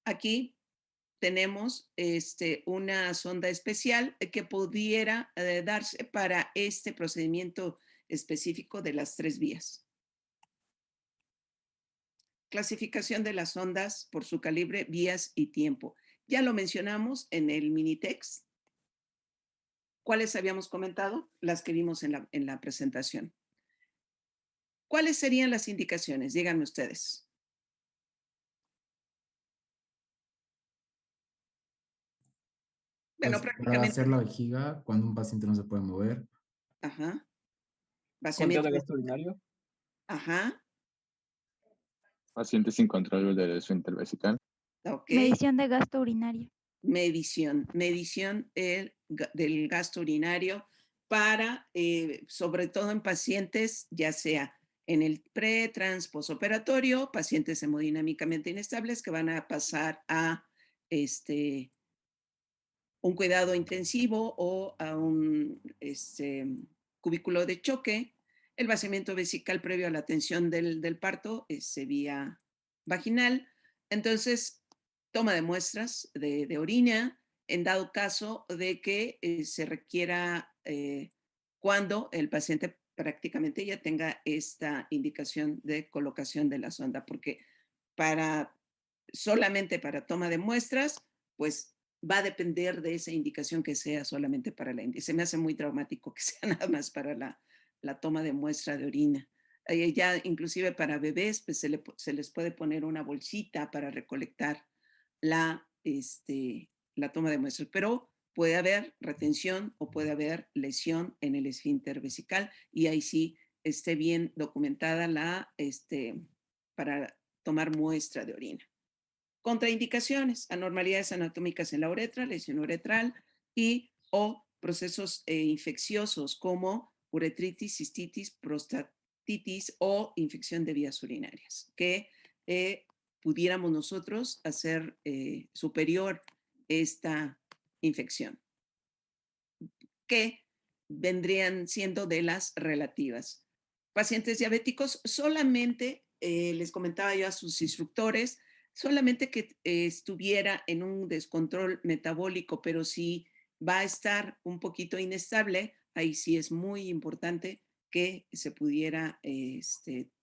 Aquí tenemos una sonda especial que pudiera darse para este procedimiento específico de las 3 vías. Clasificación de las sondas por su calibre, vías y tiempo. Ya lo mencionamos en el mini text. ¿Cuáles habíamos comentado? Las que vimos en la presentación. ¿Cuáles serían las indicaciones? Díganme ustedes. Bueno, Pues para prácticamente, hacer la vejiga, cuando un paciente no se puede mover, ajá, Conteo vaciamiento de gasto vesical, urinario. ajá, Paciente sin control del esfínter vesical. ok. Medición de gasto urinario. Medición del gasto urinario para, sobre todo en pacientes, ya sea en el pre, trans, posoperatorio, pacientes hemodinámicamente inestables que van a pasar a un cuidado intensivo o a un cubículo de choque. El vaciamiento vesical previo a la atención del parto es vía vaginal. Entonces, toma de muestras de orina en dado caso de que se requiera cuando el paciente prácticamente ya tenga esta indicación de colocación de la sonda, porque solamente para toma de muestras, pues va a depender de esa indicación que sea solamente para la India. Se me hace muy traumático que sea nada más para la toma de muestra de orina. Ya inclusive para bebés, pues se les puede poner una bolsita para recolectar la, la toma de muestras, pero puede haber retención o puede haber lesión en el esfínter vesical y ahí sí esté bien documentada para tomar muestra de orina. Contraindicaciones, anormalidades anatómicas en la uretra, lesión uretral y o procesos infecciosos como uretritis, cistitis, prostatitis o infección de vías urinarias, que pudiéramos nosotros hacer superior esta infección, que vendrían siendo de las relativas. Pacientes diabéticos, solamente, les comentaba yo a sus instructores, solamente que estuviera en un descontrol metabólico, pero si va a estar un poquito inestable, ahí sí es muy importante que se pudiera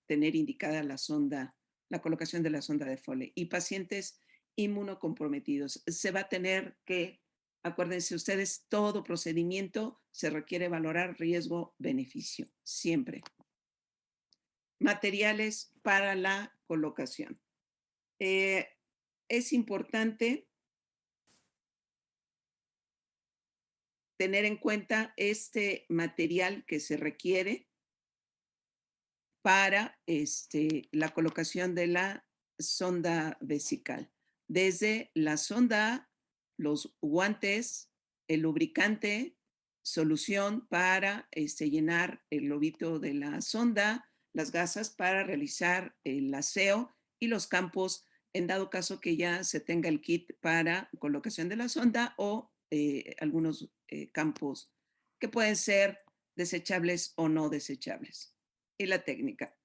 tener indicada la sonda, la colocación de la sonda de Foley. Y pacientes inmunocomprometidos, se va a tener que, acuérdense ustedes, todo procedimiento se requiere valorar riesgo-beneficio, siempre. Materiales para la colocación. Es importante tener en cuenta este material que se requiere para la colocación de la sonda vesical. Desde la sonda, los guantes, el lubricante, solución para llenar el lobito de la sonda, las gasas para realizar el aseo y los campos en dado caso que ya se tenga el kit para colocación de la sonda o algunos campos que pueden ser desechables o no desechables. Y la técnica.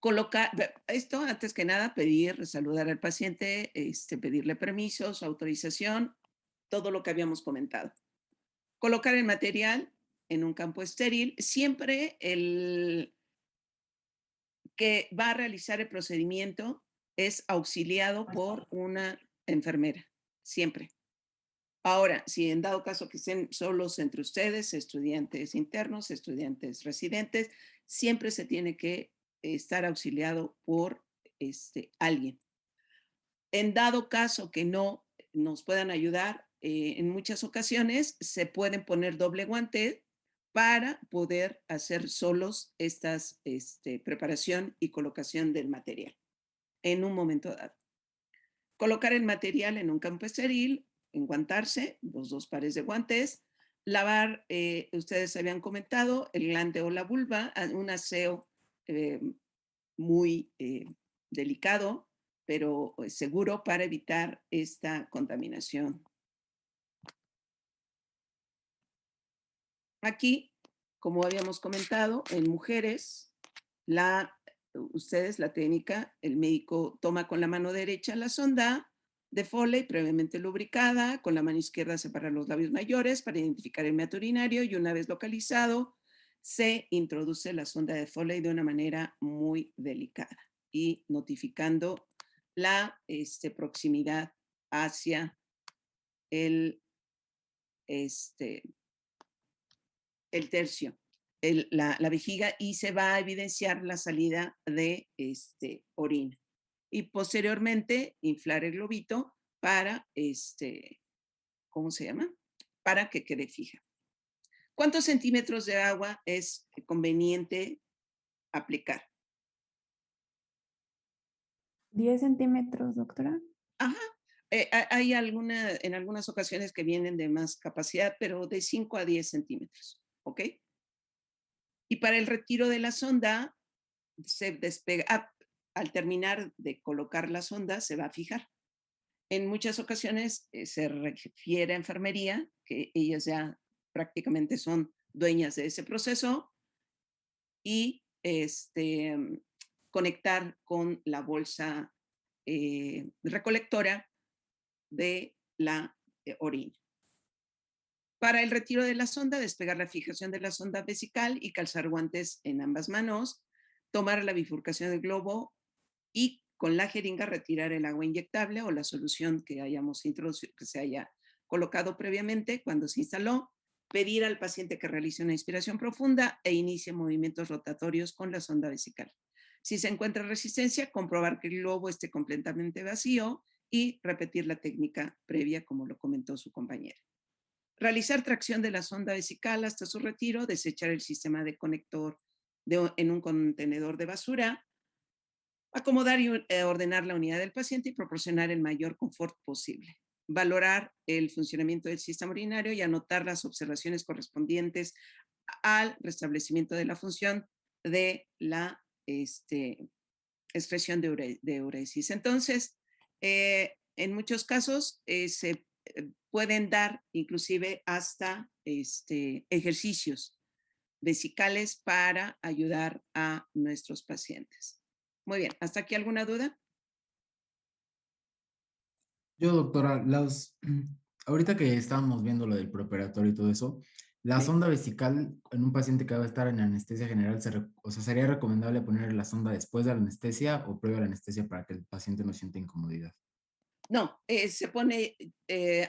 Colocar, esto antes que nada, saludar al paciente, pedirle permisos, autorización, todo lo que habíamos comentado. Colocar el material en un campo estéril, siempre el que va a realizar el procedimiento es auxiliado por una enfermera, siempre. Ahora, si en dado caso que estén solos entre ustedes, estudiantes internos, estudiantes residentes, siempre se tiene que estar auxiliado por alguien. En dado caso que no nos puedan ayudar, en muchas ocasiones se pueden poner doble guante para poder hacer solos estas preparación y colocación del material en un momento dado. Colocar el material en un campo estéril, enguantarse, los 2 pares de guantes, lavar, ustedes habían comentado, el glande o la vulva, un aseo muy delicado, pero seguro para evitar esta contaminación. Aquí, como habíamos comentado, en mujeres, la ustedes la técnica, el médico toma con la mano derecha la sonda de Foley previamente lubricada, con la mano izquierda separa los labios mayores para identificar el meato urinario y una vez localizado, se introduce la sonda de Foley de una manera muy delicada y notificando la proximidad hacia el, este, el tercio, la vejiga, y se va a evidenciar la salida de orina. Y posteriormente inflar el globito para, ¿cómo se llama? Para que quede fija. ¿Cuántos centímetros de agua es conveniente aplicar? 10 centímetros, doctora. Ajá. Hay en algunas ocasiones que vienen de más capacidad, pero de 5 a 10 centímetros, ¿ok? Y para el retiro de la sonda, se despega, al terminar de colocar la sonda, se va a fijar. En muchas ocasiones se refiere a enfermería, que ellas ya prácticamente son dueñas de ese proceso, y conectar con la bolsa recolectora de la orina. Para el retiro de la sonda, despegar la fijación de la sonda vesical y calzar guantes en ambas manos, tomar la bifurcación del globo y con la jeringa retirar el agua inyectable o la solución que hayamos introducido, que se haya colocado previamente cuando se instaló, pedir al paciente que realice una inspiración profunda e inicie movimientos rotatorios con la sonda vesical. Si se encuentra resistencia, comprobar que el globo esté completamente vacío y repetir la técnica previa como lo comentó su compañera. Realizar tracción de la sonda vesical hasta su retiro, desechar el sistema de conector en un contenedor de basura, acomodar y ordenar la unidad del paciente y proporcionar el mayor confort posible. Valorar el funcionamiento del sistema urinario y anotar las observaciones correspondientes al restablecimiento de la función de la excreción de uresis. Entonces, en muchos casos se pueden dar inclusive hasta ejercicios vesicales para ayudar a nuestros pacientes. Muy bien, ¿hasta aquí alguna duda? Yo, doctora, ahorita que estábamos viendo lo del preoperatorio y todo eso, la Sí. sonda vesical en un paciente que va a estar en anestesia general, o sea, ¿sería recomendable poner la sonda después de la anestesia o previo a la anestesia para que el paciente no sienta incomodidad? No, se pone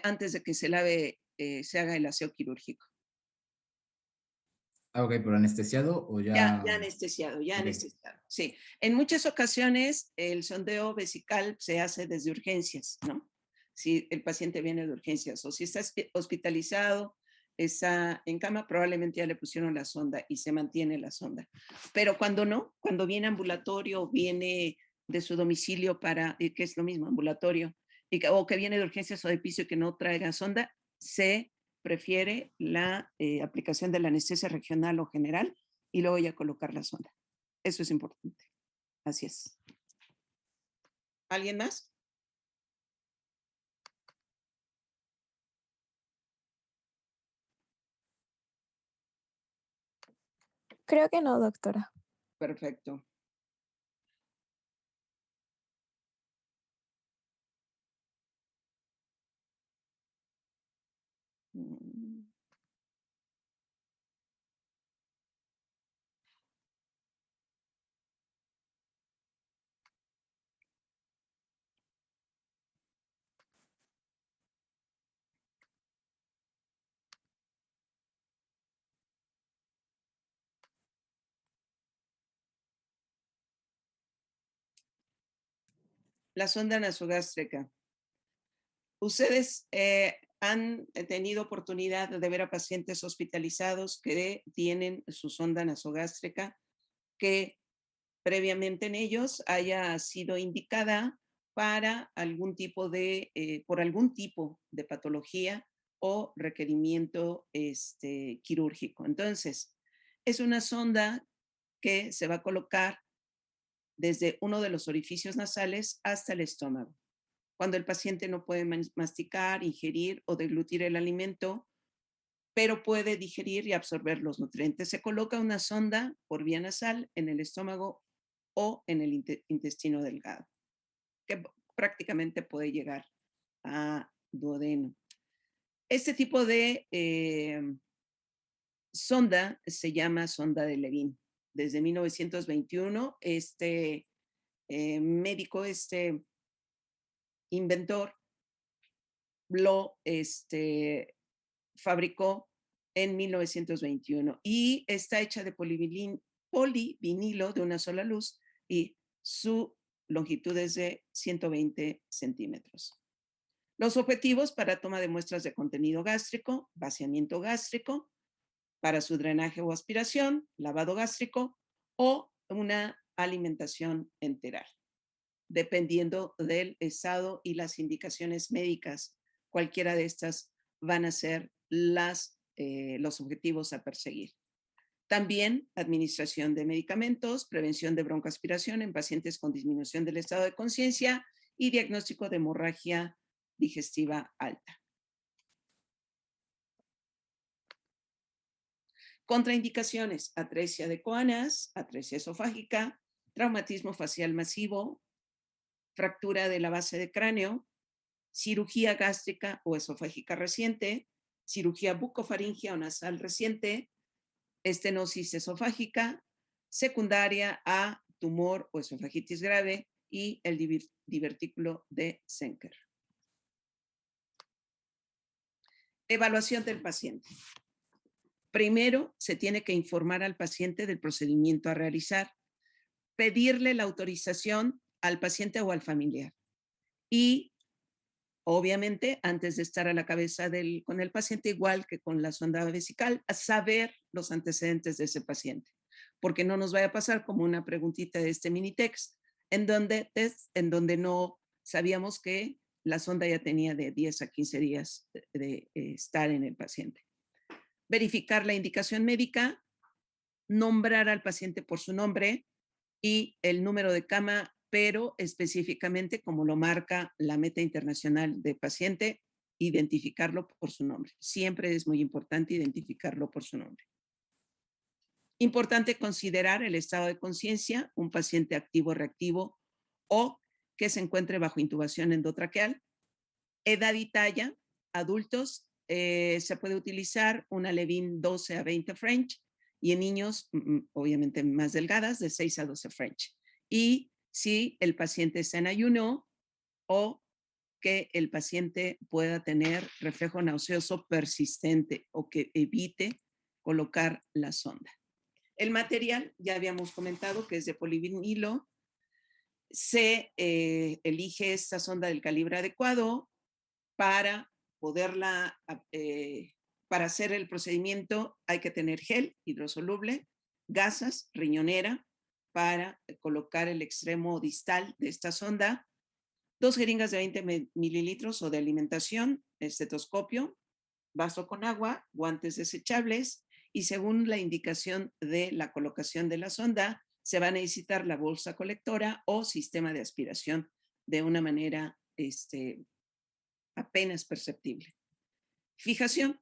antes de que se lave, se haga el aseo quirúrgico. Ah, ok, pero anestesiado o Ya ya. anestesiado, ya Ok. anestesiado. Sí, en muchas ocasiones el sondeo vesical se hace desde urgencias, ¿no? Si el paciente viene de urgencias o si está hospitalizado, está en cama, probablemente ya le pusieron la sonda y se mantiene la sonda. Pero cuando no, cuando viene ambulatorio, viene de su domicilio que es lo mismo, ambulatorio, o que viene de urgencias o de piso y que no traiga sonda, se prefiere la aplicación de la anestesia regional o general y luego ya colocar la sonda. Eso es importante. Así es. ¿Alguien más? Creo que no, doctora. Perfecto. Mm. La sonda nasogástrica. Ustedes han tenido oportunidad de ver a pacientes hospitalizados que tienen su sonda nasogástrica, que previamente en ellos haya sido indicada para por algún tipo de patología o requerimiento quirúrgico. Entonces, es una sonda que se va a colocar desde uno de los orificios nasales hasta el estómago. Cuando el paciente no puede masticar, ingerir o deglutir el alimento, pero puede digerir y absorber los nutrientes. Se coloca una sonda por vía nasal en el estómago o en el intestino delgado, que prácticamente puede llegar a duodeno. Este tipo de sonda se llama sonda de Levin. Desde 1921, este médico, este inventor, lo fabricó en 1921 y está hecha de polivinilo de una sola luz y su longitud es de 120 centímetros. Los objetivos para toma de muestras de contenido gástrico, vaciamiento gástrico, para su drenaje o aspiración, lavado gástrico o una alimentación enteral, dependiendo del estado y las indicaciones médicas. Cualquiera de estas van a ser los objetivos a perseguir. También administración de medicamentos, prevención de broncoaspiración en pacientes con disminución del estado de conciencia y diagnóstico de hemorragia digestiva alta. Contraindicaciones: atresia de coanas, atresia esofágica, traumatismo facial masivo, fractura de la base de cráneo, cirugía gástrica o esofágica reciente, cirugía bucofaringea o nasal reciente, estenosis esofágica, secundaria a tumor o esofagitis grave y el divertículo de Zenker. Evaluación del paciente. Primero, se tiene que informar al paciente del procedimiento a realizar, pedirle la autorización al paciente o al familiar. Y, obviamente, antes de estar a la cabeza con el paciente, igual que con la sonda vesical, a saber los antecedentes de ese paciente. Porque no nos vaya a pasar como una preguntita de este mini text, en donde no sabíamos que la sonda ya tenía de 10 a 15 días de estar en el paciente. Verificar la indicación médica, nombrar al paciente por su nombre y el número de cama, pero específicamente como lo marca la meta internacional de paciente, identificarlo por su nombre. Siempre es muy importante identificarlo por su nombre. Importante considerar el estado de conciencia, un paciente activo o reactivo o que se encuentre bajo intubación endotraqueal. Edad y talla, adultos, se puede utilizar una Levin 12 a 20 French y en niños, obviamente más delgadas, de 6 a 12 French. Y si el paciente está en ayuno o que el paciente pueda tener reflejo nauseoso persistente o que evite colocar la sonda. El material, ya habíamos comentado que es de polivinilo. Se elige esta sonda del calibre adecuado para poderla, para hacer el procedimiento hay que tener gel hidrosoluble, gasas, riñonera para colocar el extremo distal de esta sonda, 2 jeringas de 20 mililitros o de alimentación, estetoscopio, vaso con agua, guantes desechables y según la indicación de la colocación de la sonda, se va a necesitar la bolsa colectora o sistema de aspiración de una manera apenas perceptible. Fijación.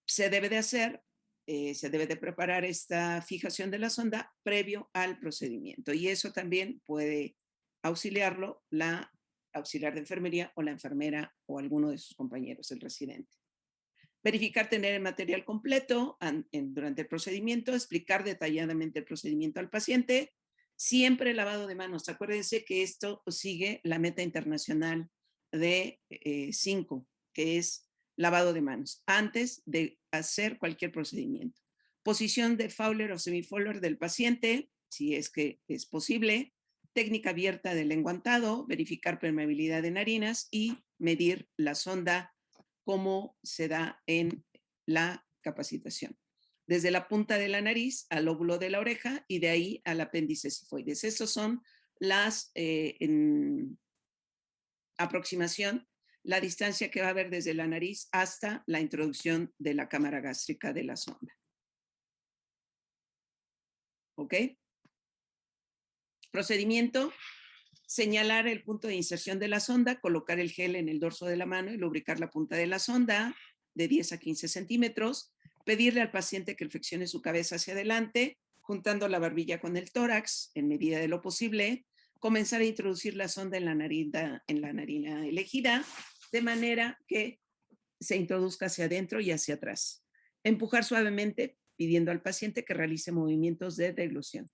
Se debe de hacer, se debe de preparar esta fijación de la sonda previo al procedimiento y eso también puede auxiliarlo la auxiliar de enfermería o la enfermera o alguno de sus compañeros, el residente. Verificar tener el material completo durante el procedimiento, explicar detalladamente el procedimiento al paciente, siempre lavado de manos. Acuérdense que esto sigue la meta internacional de 5, que es lavado de manos, antes de hacer cualquier procedimiento. Posición de Fowler o semi-Fowler del paciente, si es que es posible, técnica abierta del enguantado, verificar permeabilidad de narinas y medir la sonda como se da en la capacitación. Desde la punta de la nariz al lóbulo de la oreja y de ahí al apéndice sifoides. Esas son las aproximación, la distancia que va a haber desde la nariz hasta la introducción de la cámara gástrica de la sonda. ¿Ok? Procedimiento: señalar el punto de inserción de la sonda, colocar el gel en el dorso de la mano y lubricar la punta de la sonda de 10 a 15 centímetros, pedirle al paciente que flexione su cabeza hacia adelante, juntando la barbilla con el tórax en medida de lo posible, comenzar a introducir la sonda en la narina elegida, de manera que se introduzca hacia adentro y hacia atrás. Empujar suavemente, pidiendo al paciente que realice movimientos de deglución,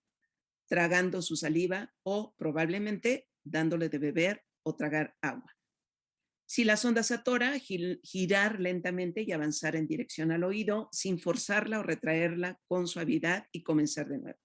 tragando su saliva o probablemente dándole de beber o tragar agua. Si la sonda se atora, girar lentamente y avanzar en dirección al oído sin forzarla o retraerla con suavidad y comenzar de nuevo.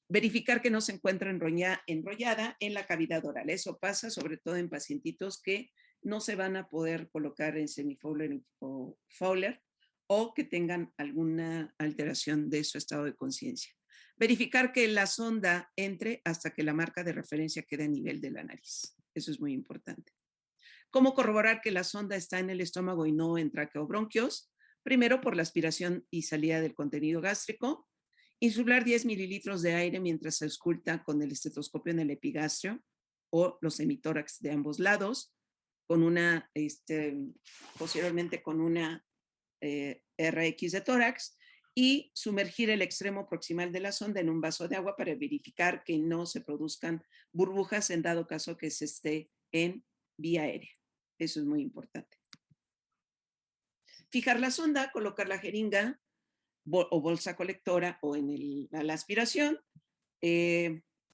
Verificar que no se encuentra enrollada en la cavidad oral. Eso pasa sobre todo en pacientitos que no se van a poder colocar en semifowler o Fowler o que tengan alguna alteración de su estado de conciencia. Verificar que la sonda entre hasta que la marca de referencia quede a nivel de la nariz. Eso es muy importante. ¿Cómo corroborar que la sonda está en el estómago y no en tráquea o bronquios? Primero, por la aspiración y salida del contenido gástrico. Insuflar 10 mililitros de aire mientras se ausculta con el estetoscopio en el epigastrio o los hemitórax de ambos lados, con una, posteriormente con una RX de tórax, y sumergir el extremo proximal de la sonda en un vaso de agua para verificar que no se produzcan burbujas en dado caso que se esté en vía aérea. Eso es muy importante. Fijar la sonda, colocar la jeringa o bolsa colectora o en la aspiración,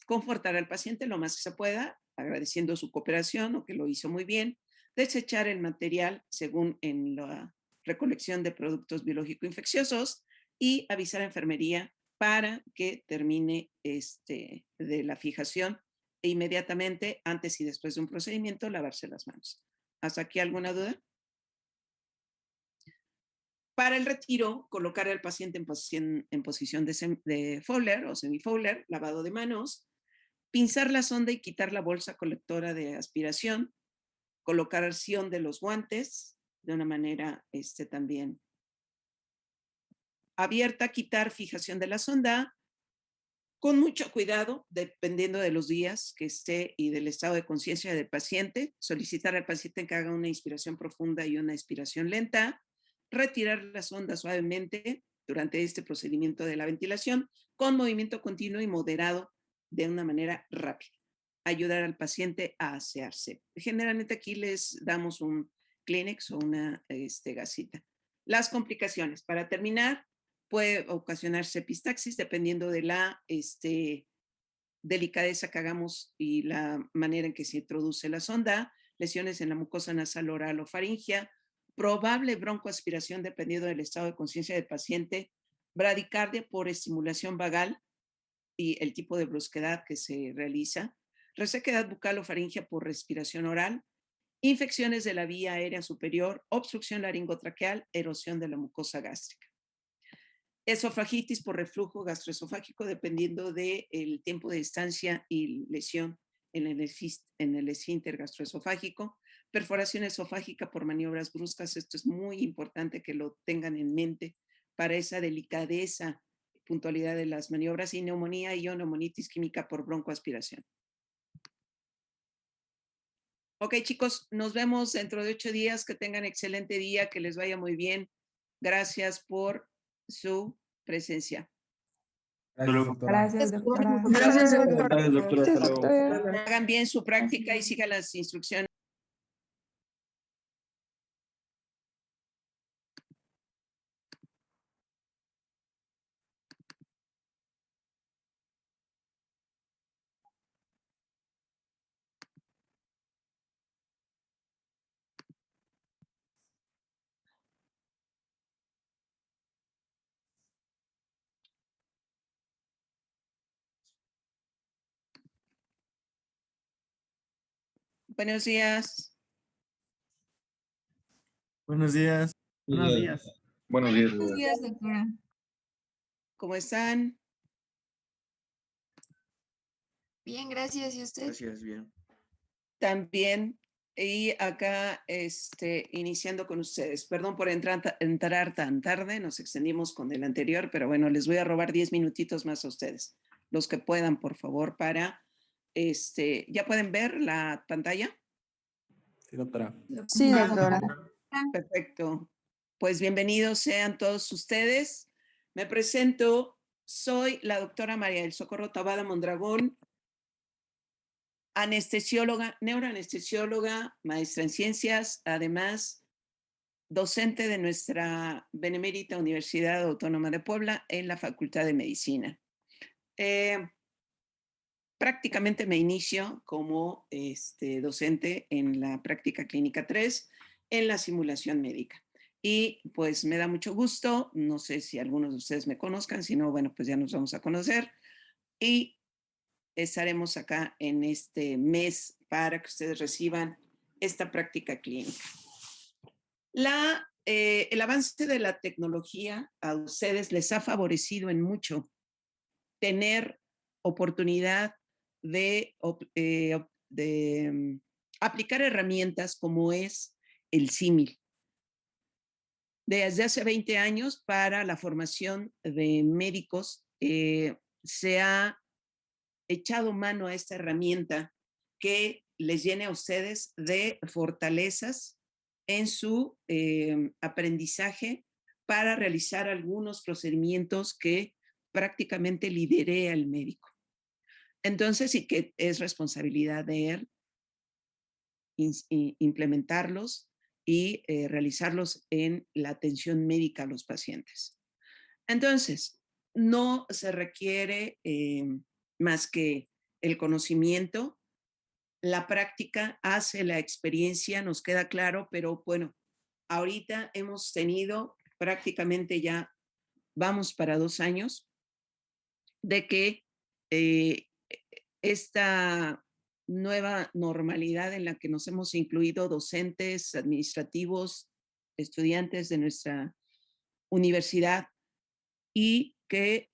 confortar al paciente lo más que se pueda, agradeciendo su cooperación o que lo hizo muy bien, desechar el material según en la recolección de productos biológico-infecciosos y avisar a enfermería para que termine de la fijación e inmediatamente, antes y después de un procedimiento, lavarse las manos. ¿Hasta aquí alguna duda? Para el retiro, colocar al paciente en posición de Fowler o semifowler, lavado de manos, pinzar la sonda y quitar la bolsa colectora de aspiración, colocación de los guantes de una manera también abierta, quitar fijación de la sonda, con mucho cuidado, dependiendo de los días que esté y del estado de conciencia del paciente, solicitar al paciente que haga una inspiración profunda y una expiración lenta, retirar la sonda suavemente durante este procedimiento de la ventilación, con movimiento continuo y moderado de una manera rápida. Ayudar al paciente a asearse. Generalmente aquí les damos un Kleenex o una gasita. Las complicaciones. Para terminar, puede ocasionarse epistaxis dependiendo de la delicadeza que hagamos y la manera en que se introduce la sonda, lesiones en la mucosa nasal, oral o faringea, probable broncoaspiración dependiendo del estado de conciencia del paciente, bradicardia por estimulación vagal y el tipo de brusquedad que se realiza, resequedad bucal o faringea por respiración oral, infecciones de la vía aérea superior, obstrucción laringotraqueal, erosión de la mucosa gástrica. Esofagitis por reflujo gastroesofágico dependiendo del tiempo de estancia y lesión en el esfínter gastroesofágico. Perforación esofágica por maniobras bruscas. Esto es muy importante que lo tengan en mente para esa delicadeza, puntualidad de las maniobras, y neumonía y neumonitis química por broncoaspiración. Ok, chicos, nos vemos dentro de 8 días. Que tengan excelente día, que les vaya muy bien. Gracias por su presencia. Gracias, doctora. Gracias, doctora. Gracias, doctora. Gracias, doctora. Hasta luego. Doctora. Hagan bien su práctica y sigan las instrucciones. Buenos días. Buenos días. Buenos días. Buenos días. Buenos días, doctora. ¿Cómo están? Bien, gracias. ¿Y usted? Gracias, bien. También. Y acá, iniciando con ustedes. Perdón por entrar tan tarde, nos extendimos con el anterior, pero bueno, les voy a robar 10 minutitos más a ustedes. Los que puedan, por favor, para, ¿ya pueden ver la pantalla? Sí, doctora. Sí, doctora. Perfecto. Pues bienvenidos sean todos ustedes. Me presento, Soy la doctora María del Socorro Tabada Mondragón, anestesióloga, neuroanestesióloga, maestra en ciencias, además docente de nuestra Benemérita Universidad Autónoma de Puebla en la Facultad de Medicina. Prácticamente me inicio como docente en la práctica clínica 3 en la simulación médica. Y pues me da mucho gusto, no sé si algunos de ustedes me conozcan, si no, bueno, pues ya nos vamos a conocer. Y estaremos acá en este mes para que ustedes reciban esta práctica clínica. El avance de la tecnología a ustedes les ha favorecido en mucho tener oportunidad de aplicar herramientas como es el símil. Desde hace 20 años para la formación de médicos se ha echado mano a esta herramienta que les llene a ustedes de fortalezas en su aprendizaje para realizar algunos procedimientos que prácticamente lidera el médico. Entonces, sí que es responsabilidad de él implementarlos y realizarlos en la atención médica a los pacientes. Entonces, no se requiere más que el conocimiento, la práctica hace la experiencia, nos queda claro, pero bueno, ahorita hemos tenido prácticamente ya, vamos para 2 años, de que esta nueva normalidad en la que nos hemos incluido docentes, administrativos, estudiantes de nuestra universidad y que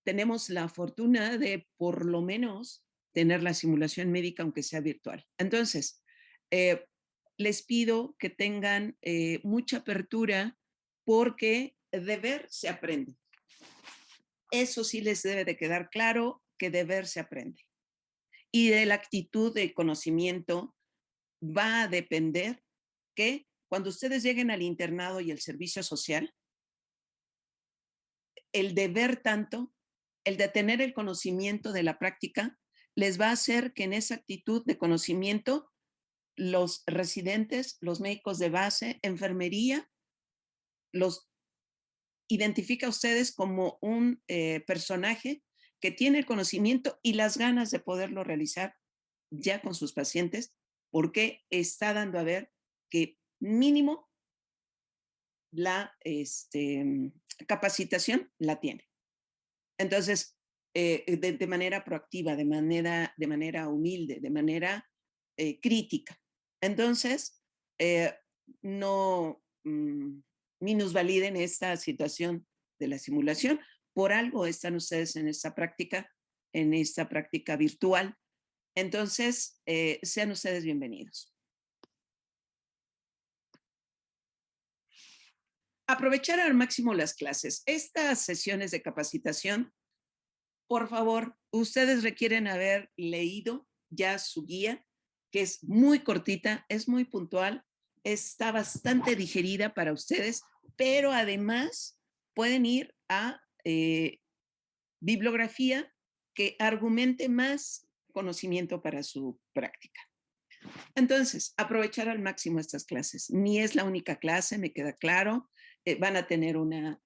tenemos la fortuna de por lo menos tener la simulación médica aunque sea virtual. Entonces, les pido que tengan mucha apertura porque de ver se aprende. Eso sí les debe de quedar claro, que de ver se aprende. Y de la actitud de conocimiento va a depender que cuando ustedes lleguen al internado y el servicio social, el de ver tanto, el de tener el conocimiento de la práctica, les va a hacer que en esa actitud de conocimiento, los residentes, los médicos de base, enfermería, los identifica a ustedes como un personaje que tiene el conocimiento y las ganas de poderlo realizar ya con sus pacientes, porque está dando a ver que mínimo la capacitación la tiene. Entonces, de manera proactiva, de manera humilde, de manera crítica. Entonces, no minusvaliden esta situación de la simulación. Por algo están ustedes en esta práctica virtual. Entonces, sean ustedes bienvenidos. Aprovechar al máximo las clases. Estas sesiones de capacitación, por favor, ustedes requieren haber leído ya su guía, que es muy cortita, es muy puntual, está bastante digerida para ustedes, pero además pueden ir a bibliografía que argumente más conocimiento para su práctica. Entonces, aprovechar al máximo estas clases. Ni es la única clase, me queda claro. Van a tener una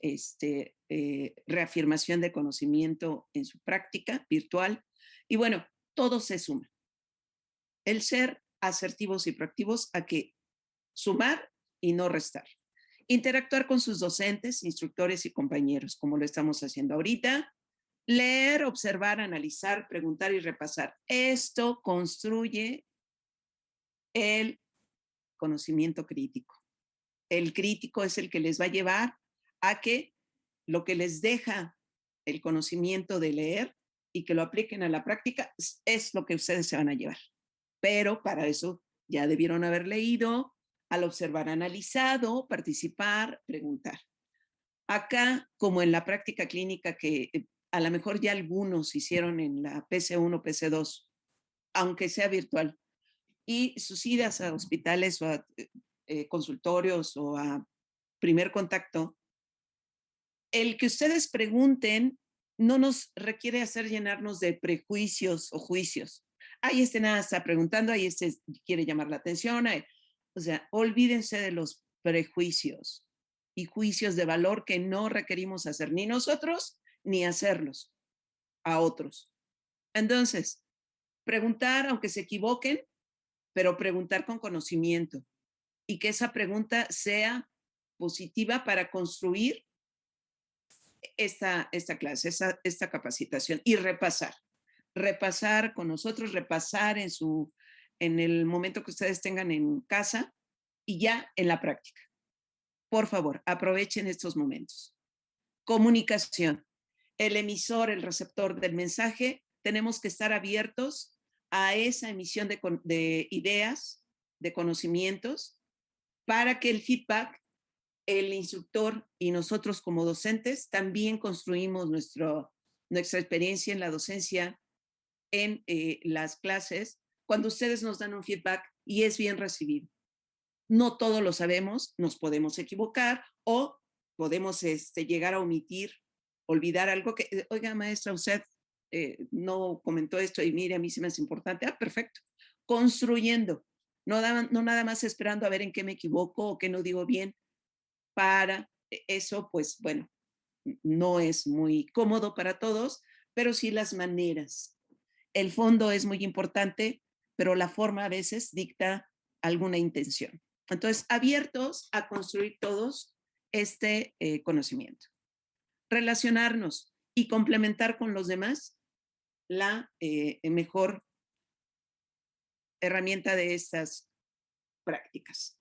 reafirmación de conocimiento en su práctica virtual. Y bueno, todo se suma. El ser asertivos y proactivos a que sumar y no restar. Interactuar con sus docentes, instructores y compañeros, como lo estamos haciendo ahorita. Leer, observar, analizar, preguntar y repasar. Esto construye el conocimiento crítico. El crítico es el que les va a llevar a que lo que les deja el conocimiento de leer y que lo apliquen a la práctica es lo que ustedes se van a llevar. Pero para eso ya debieron haber leído, al observar, analizado, participar, preguntar. Acá, como en la práctica clínica que a lo mejor ya algunos hicieron en la PC1, PC2, aunque sea virtual, y sus idas a hospitales o a consultorios o a primer contacto, El que ustedes pregunten no nos requiere hacer llenarnos de prejuicios o juicios. Ahí nada está preguntando, ahí quiere llamar la atención. O sea, olvídense de los prejuicios y juicios de valor que no requerimos hacer ni nosotros ni hacerlos a otros. Entonces, preguntar aunque se equivoquen, pero preguntar con conocimiento y que esa pregunta sea positiva para construir esta clase, esta capacitación y repasar con nosotros, repasar en el momento que ustedes tengan en casa y ya en la práctica. Por favor, aprovechen estos momentos. Comunicación. El emisor, el receptor del mensaje, tenemos que estar abiertos a esa emisión de ideas, de conocimientos, para que el feedback, el instructor y nosotros como docentes también construimos nuestra experiencia en la docencia, en las clases, cuando ustedes nos dan un feedback y es bien recibido. No todo lo sabemos, nos podemos equivocar o podemos llegar a omitir, olvidar algo que, oiga, maestra, usted no comentó esto y mire, a mí se me hace importante. Ah, perfecto. Construyendo, no nada más esperando a ver en qué me equivoco o qué no digo bien. Para eso, pues bueno, no es muy cómodo para todos, pero sí las maneras. El fondo es muy importante, pero la forma a veces dicta alguna intención. Entonces, abiertos a construir todos este conocimiento. Relacionarnos y complementar con los demás la mejor herramienta de estas prácticas.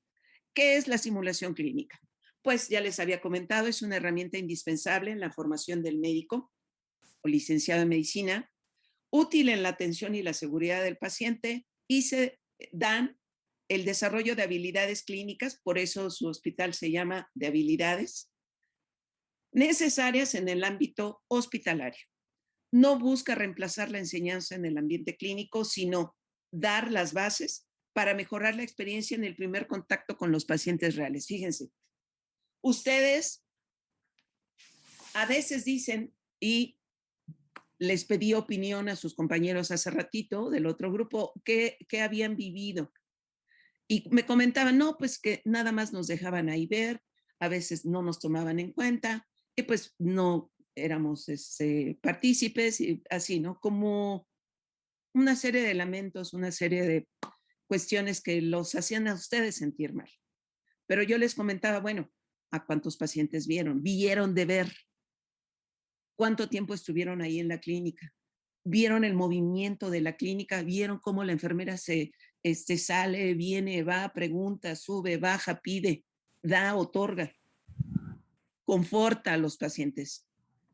¿Qué es la simulación clínica? Pues ya les había comentado, es una herramienta indispensable en la formación del médico o licenciado en medicina, útil en la atención y la seguridad del paciente y se dan el desarrollo de habilidades clínicas, por eso su hospital se llama de habilidades, necesarias en el ámbito hospitalario. No busca reemplazar la enseñanza en el ambiente clínico, sino dar las bases para mejorar la experiencia en el primer contacto con los pacientes reales. Fíjense, ustedes a veces dicen, y les pedí opinión a sus compañeros hace ratito del otro grupo, qué habían vivido. Y me comentaban, no, pues que nada más nos dejaban ahí ver, a veces no nos tomaban en cuenta, y pues no éramos partícipes, y así, ¿no? Como una serie de lamentos, una serie de cuestiones que los hacían a ustedes sentir mal. Pero yo les comentaba, bueno, ¿a cuántos pacientes vieron? ¿Vieron de ver? ¿Cuánto tiempo estuvieron ahí en la clínica? ¿Vieron el movimiento de la clínica? ¿Vieron cómo la enfermera sale, viene, va, pregunta, sube, baja, pide, da, otorga, conforta a los pacientes,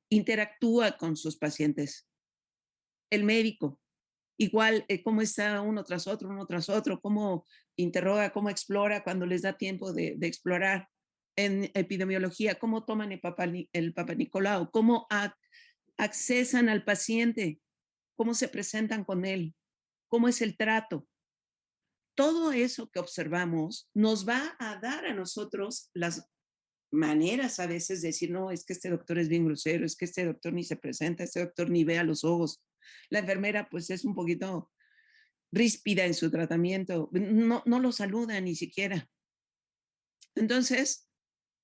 interactúa con sus pacientes? El médico, igual, cómo está uno tras otro, cómo interroga, cómo explora cuando les da tiempo de explorar. En epidemiología, cómo toman el Papa Nicolau, cómo accesan al paciente, cómo se presentan con él, cómo es el trato. Todo eso que observamos nos va a dar a nosotros las maneras a veces de decir, no, es que este doctor es bien grosero, es que este doctor ni se presenta, este doctor ni ve a los ojos. La enfermera pues es un poquito ríspida en su tratamiento, no lo saluda ni siquiera. Entonces,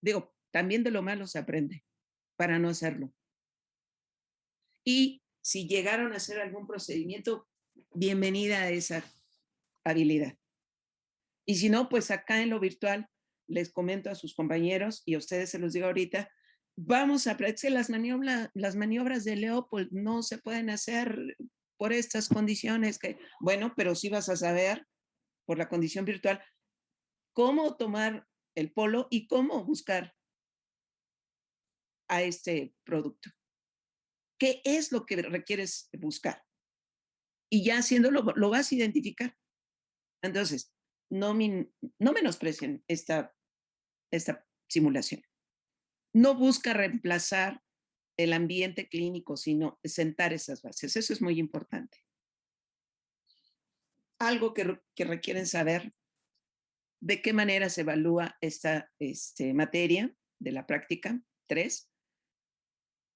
digo, también de lo malo se aprende para no hacerlo. Y si llegaron a hacer algún procedimiento, bienvenida a esa habilidad. Y si no, pues acá en lo virtual les comento a sus compañeros y a ustedes se los digo ahorita, vamos a practicar las maniobras de Leopold, no se pueden hacer por estas condiciones que, bueno, pero sí vas a saber por la condición virtual cómo tomar el polo y cómo buscar a este producto. ¿Qué es lo que requieres buscar? Y ya haciéndolo, lo vas a identificar. Entonces, no menosprecien esta simulación. No busca reemplazar el ambiente clínico, sino sentar esas bases. Eso es muy importante. Algo que requieren saber, de qué manera se evalúa esta materia de la práctica 3.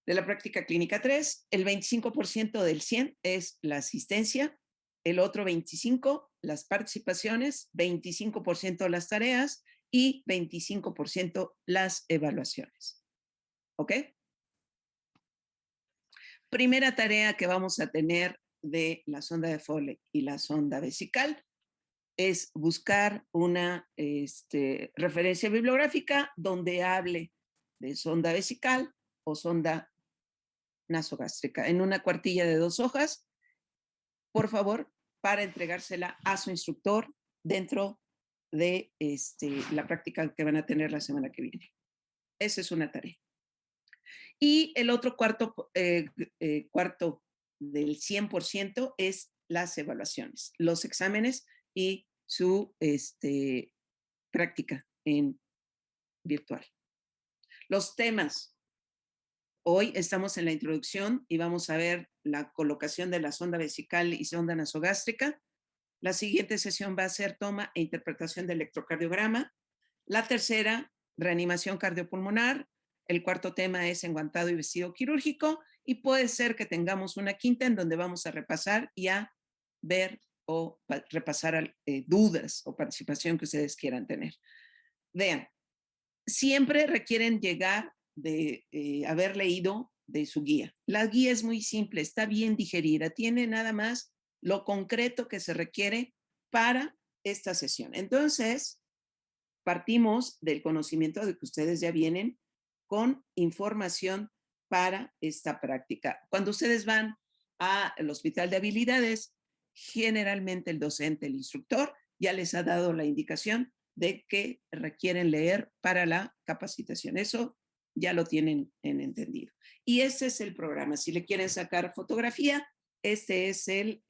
De la práctica clínica 3, el 25% del 100 es la asistencia, el otro 25% las participaciones, 25% las tareas y 25% las evaluaciones. ¿Ok? Primera tarea que vamos a tener de la sonda de Foley y la sonda vesical es buscar una referencia bibliográfica donde hable de sonda vesical o sonda nasogástrica en una cuartilla de 2 hojas, por favor, para entregársela a su instructor dentro de la práctica que van a tener la semana que viene. Esa es una tarea. Y el otro cuarto del 100% es las evaluaciones, los exámenes y su práctica en virtual. Los temas. Hoy estamos en la introducción y vamos a ver la colocación de la sonda vesical y sonda nasogástrica. La siguiente sesión va a ser toma e interpretación del electrocardiograma. La tercera, reanimación cardiopulmonar. El cuarto tema es enguantado y vestido quirúrgico. Y puede ser que tengamos una quinta en donde vamos a repasar y a ver o repasar dudas o participación que ustedes quieran tener. Vean, siempre requieren llegar de haber leído de su guía. La guía es muy simple, está bien digerida, tiene nada más lo concreto que se requiere para esta sesión. Entonces, partimos del conocimiento de que ustedes ya vienen con información para esta práctica. Cuando ustedes van al hospital de habilidades, generalmente el docente, el instructor, ya les ha dado la indicación de que requieren leer para la capacitación. Eso ya lo tienen en entendido. Y ese es el programa. Si le quieren sacar fotografía, este es el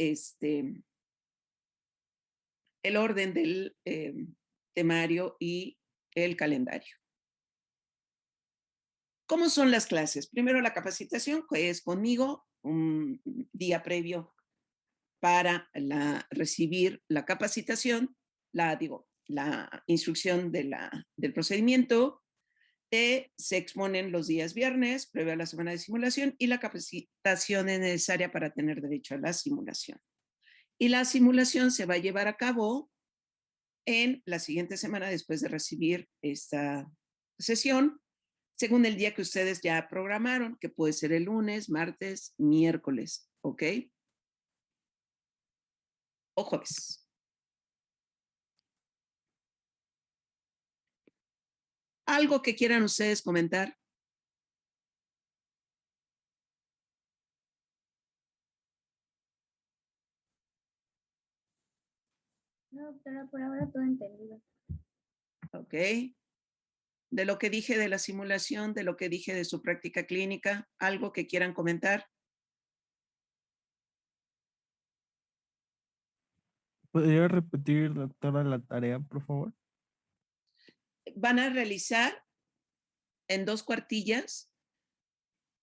orden del temario y el calendario. ¿Cómo son las clases? Primero la capacitación, que es conmigo, un día previo para recibir la capacitación, la instrucción del procedimiento. Se exponen los días viernes, previo a la semana de simulación, y la capacitación es necesaria para tener derecho a la simulación. Y la simulación se va a llevar a cabo en la siguiente semana después de recibir esta sesión, según el día que ustedes ya programaron, que puede ser el lunes, martes, miércoles, ¿ok? O jueves. ¿Algo que quieran ustedes comentar? No, doctora, por ahora todo entendido. ¿Ok? De lo que dije de la simulación, de lo que dije de su práctica clínica, ¿algo que quieran comentar? ¿Podría repetir, doctora, la tarea, por favor? Van a realizar en 2 cuartillas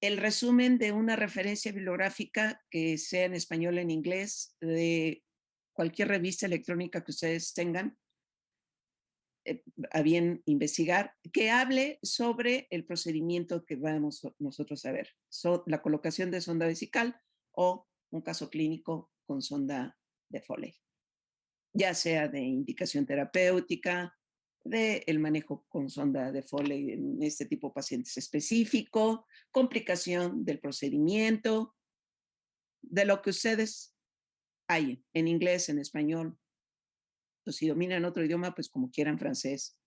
el resumen de una referencia bibliográfica que sea en español o en inglés de cualquier revista electrónica que ustedes tengan a bien investigar, que hable sobre el procedimiento que vamos nosotros a ver, la colocación de sonda vesical o un caso clínico con sonda de Foley, ya sea de indicación terapéutica, del manejo con sonda de Foley en este tipo de pacientes específico, complicación del procedimiento, de lo que ustedes hay en inglés, en español, o si dominan otro idioma, pues como quieran, francés,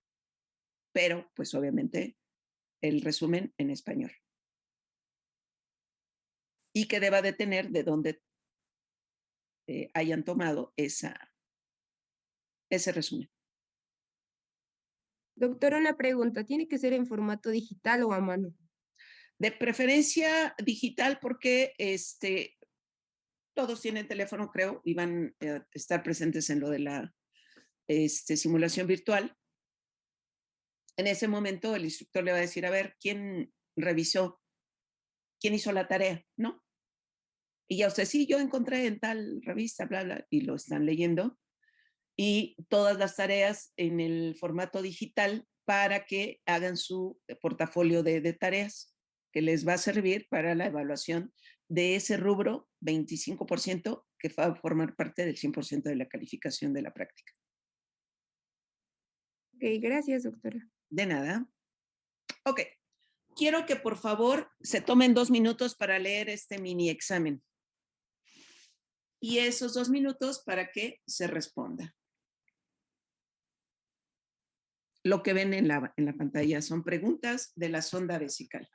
pero pues obviamente el resumen en español. Y que deba de tener de dónde hayan tomado ese resumen. Doctora, una pregunta. ¿Tiene que ser en formato digital o a mano? De preferencia digital porque todos tienen teléfono, creo, y van a estar presentes en lo de la simulación virtual. En ese momento el instructor le va a decir, a ver, ¿quién revisó? ¿Quién hizo la tarea? ¿No? Y ya usted, sí, yo encontré en tal revista, bla, bla, y lo están leyendo. Y todas las tareas en el formato digital para que hagan su portafolio de tareas, que les va a servir para la evaluación de ese rubro 25% que va a formar parte del 100% de la calificación de la práctica. Ok, gracias, doctora. De nada. Ok. Quiero que por favor se tomen 2 minutos para leer este mini examen. Y esos 2 minutos para que se responda. Lo que ven en la pantalla son preguntas de la sonda vesical.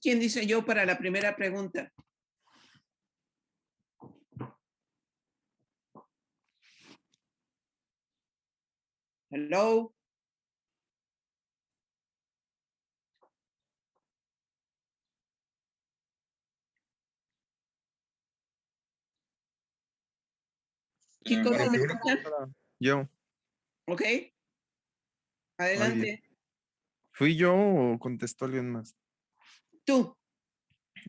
¿Quién dice yo para la primera pregunta? Hello. Chicos, ¿sí me escuchan? Yo. Ok. Adelante. ¿Fui yo o contestó alguien más? Tú.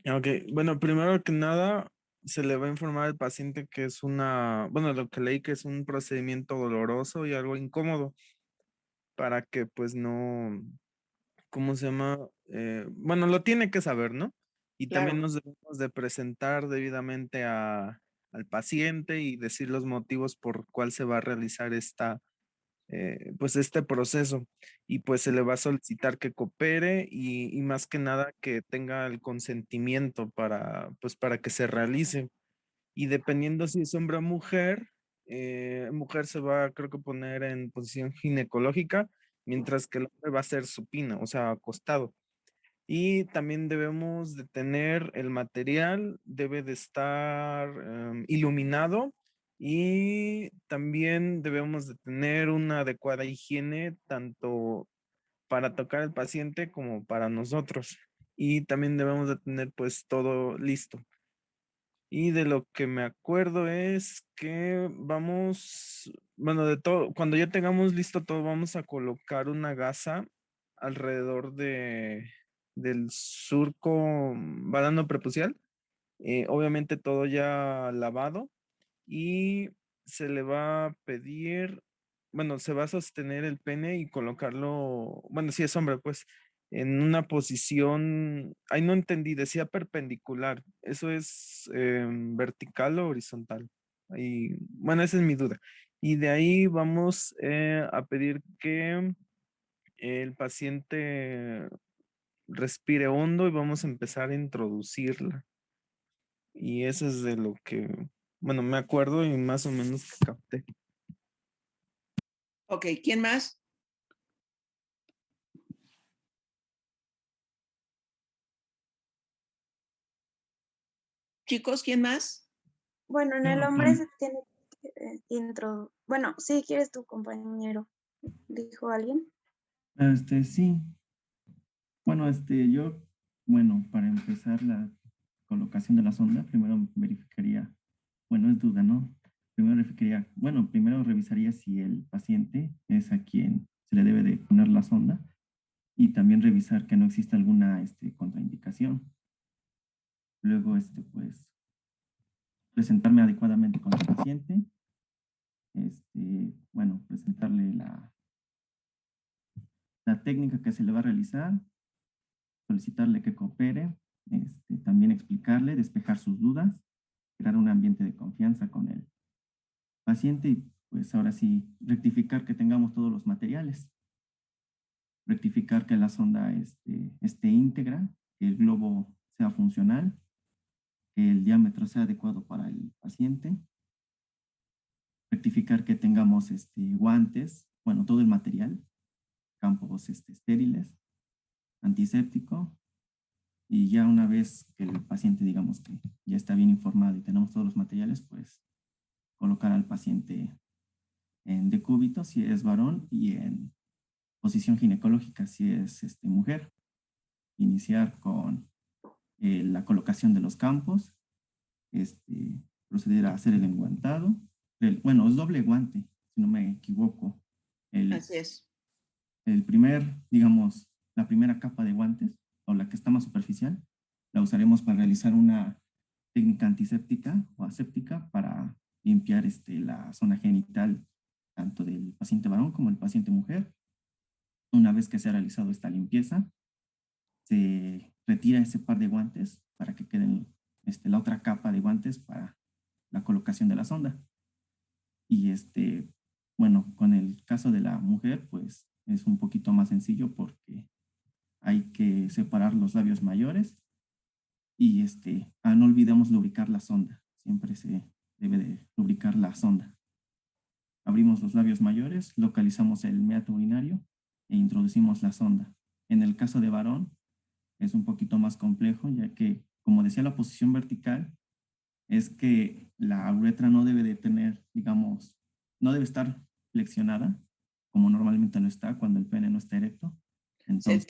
Ok, bueno, primero que nada, se le va a informar al paciente que es bueno, lo que leí que es un procedimiento doloroso y algo incómodo para que pues no, ¿cómo se llama? Bueno, lo tiene que saber, ¿no? Y también Claro. nos debemos de presentar debidamente al paciente y decir los motivos por cuál se va a realizar pues este proceso. Y pues se le va a solicitar que coopere y más que nada que tenga el consentimiento pues para que se realice. Y dependiendo si es hombre o mujer, mujer se va, creo que poner en posición ginecológica, mientras que el hombre va a ser supino, o sea, acostado. Y también debemos de tener el material, debe de estar iluminado y también debemos de tener una adecuada higiene tanto para tocar al paciente como para nosotros. Y también debemos de tener pues todo listo. Y de lo que me acuerdo es que vamos, bueno, de todo, cuando ya tengamos listo todo, vamos a colocar una gasa alrededor del surco badano prepucial. Obviamente todo ya lavado y se le va a pedir, bueno, se va a sostener el pene y colocarlo, bueno, si es hombre, pues, en una posición, ahí no entendí, decía perpendicular, ¿eso es vertical o horizontal? Ahí, bueno, esa es mi duda. Y de ahí vamos a pedir que el paciente respire hondo y vamos a empezar a introducirla. Y eso es de lo que, bueno, me acuerdo y más o menos que capté. Ok, ¿quién más? Chicos, ¿quién más? Bueno, en el hombre se tiene que Bueno, si quieres tu compañero, dijo alguien. Sí. Bueno, bueno, para empezar la colocación de la sonda, primero verificaría, bueno, es duda, ¿no? Primero revisaría si el paciente es a quien se le debe de poner la sonda y también revisar que no exista alguna, contraindicación. Luego, pues, presentarme adecuadamente con el paciente, bueno, presentarle la técnica que se le va a realizar, solicitarle que coopere, también explicarle, despejar sus dudas, crear un ambiente de confianza con el paciente y pues ahora sí rectificar que tengamos todos los materiales, rectificar que la sonda esté íntegra, que el globo sea funcional, que el diámetro sea adecuado para el paciente, rectificar que tengamos guantes, bueno, todo el material, campos estériles, antiséptico. Y ya una vez que el paciente, digamos que ya está bien informado y tenemos todos los materiales, pues colocar al paciente en decúbito si es varón y en posición ginecológica si es mujer. Iniciar con la colocación de los campos, proceder a hacer el enguantado. Bueno, es doble guante, si no me equivoco. Así es. Digamos, la primera capa de guantes, o la que está más superficial, la usaremos para realizar una técnica antiséptica o aséptica para limpiar la zona genital tanto del paciente varón como el paciente mujer. Una vez que se ha realizado esta limpieza, se retira ese par de guantes para que queden la otra capa de guantes para la colocación de la sonda. Y bueno, con el caso de la mujer, pues es un poquito más sencillo porque hay que separar los labios mayores y no olvidemos lubricar la sonda. Siempre se debe de lubricar la sonda. Abrimos los labios mayores, localizamos el meato urinario e introducimos la sonda. En el caso de varón, es un poquito más complejo, ya que, como decía, la posición vertical es que la uretra no debe de tener, digamos, no debe estar flexionada, como normalmente lo está cuando el pene no está erecto. Entonces,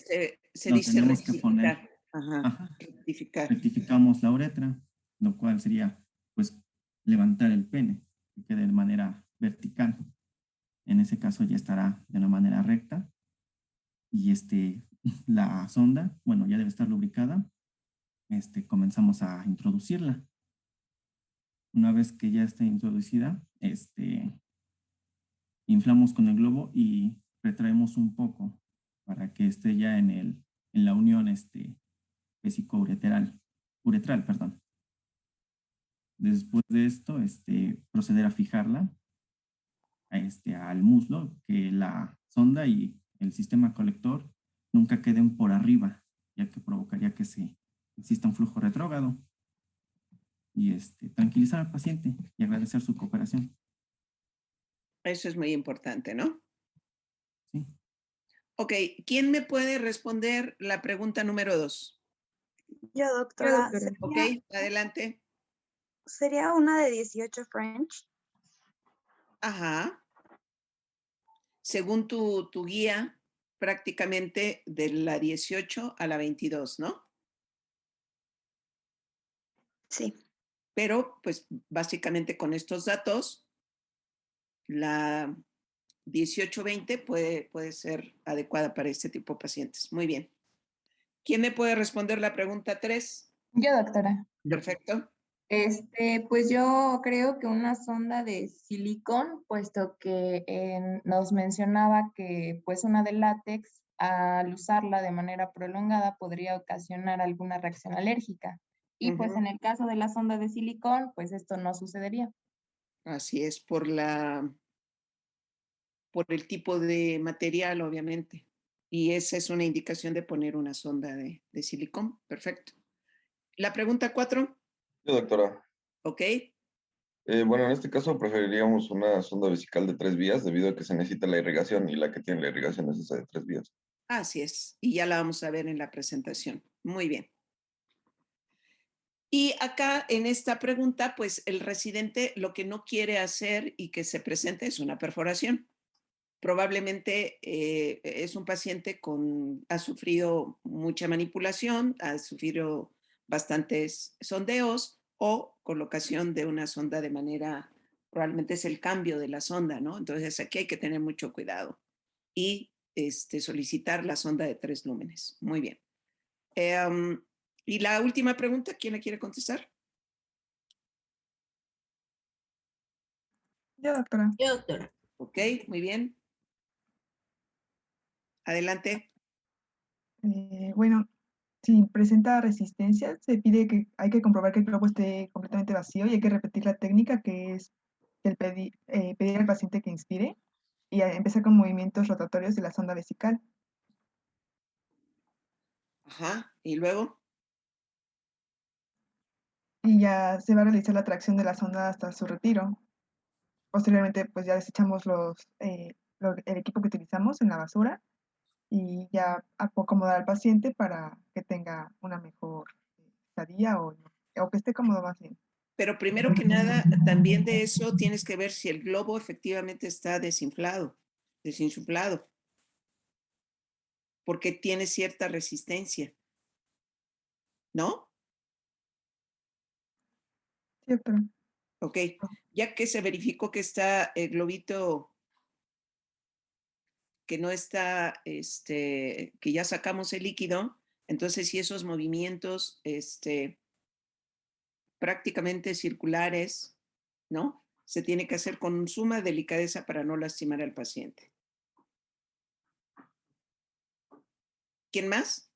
Se lo dice tenemos que poner, rectificar. Ajá, ajá, rectificar. rectificamos la uretra, lo cual sería, pues, levantar el pene, que quede de manera vertical. En ese caso ya estará de una manera recta. Y la sonda, bueno, ya debe estar lubricada. Comenzamos a introducirla. Una vez que ya esté introducida, inflamos con el globo y retraemos un poco para que esté ya en la unión uretral, perdón. Después de esto, proceder a fijarla al muslo, que la sonda y el sistema colector nunca queden por arriba, ya que provocaría que exista un flujo retrógrado. Y tranquilizar al paciente y agradecer su cooperación. Eso es muy importante, ¿no? Sí. Ok, ¿quién me puede responder la pregunta número 2? Yo, doctora. doctora. Ok, adelante. Sería una de 18 French. Ajá. Según tu guía, prácticamente de la 18 a la 22, ¿no? Sí. Pero, pues, básicamente con estos datos, la 18-20 puede ser adecuada para este tipo de pacientes. Muy bien. ¿Quién me puede responder la pregunta 3? Yo, doctora. Perfecto. Pues yo creo que una sonda de silicón, puesto que nos mencionaba que pues una de látex, al usarla de manera prolongada, podría ocasionar alguna reacción alérgica. Y pues Ujú. en el caso de la sonda de silicón, pues esto no sucedería. Así es, por el tipo de material, obviamente. Y esa es una indicación de poner una sonda de silicón. Perfecto. La pregunta 4, Sí, doctora. ¿ok? Bueno, en este caso preferiríamos una sonda vesical de 3 vías debido a que se necesita la irrigación y la que tiene la irrigación es esa de 3 vías. Así es. Y ya la vamos a ver en la presentación. Muy bien. Y acá en esta pregunta, pues el residente lo que no quiere hacer y que se presente es una perforación. Probablemente es un paciente ha sufrido mucha manipulación, ha sufrido bastantes sondeos o colocación de una sonda de manera, probablemente es el cambio de la sonda, ¿no? Entonces aquí hay que tener mucho cuidado y solicitar la sonda de 3 lúmenes. Muy bien. Y la última pregunta, ¿quién la quiere contestar? Yo, doctora. Yo, doctora. Ok, muy bien. Adelante. Bueno, si presenta resistencia, se pide que hay que comprobar que el globo esté completamente vacío y hay que repetir la técnica que es pedir al paciente que inspire y empezar con movimientos rotatorios de la sonda vesical. Ajá, y luego. Y ya se va a realizar la tracción de la sonda hasta su retiro. Posteriormente, pues ya desechamos el equipo que utilizamos en la basura y ya acomodar al paciente para que tenga una mejor estadía o que esté cómodo más bien. Pero primero que nada, también de eso tienes que ver si el globo efectivamente está desinsuflado, porque tiene cierta resistencia, ¿no? Sí, doctora. Ok, ya que se verificó que está el globito, que no está, que ya sacamos el líquido, entonces si esos movimientos, prácticamente circulares, ¿no? Se tiene que hacer con suma delicadeza para no lastimar al paciente. ¿Quién más?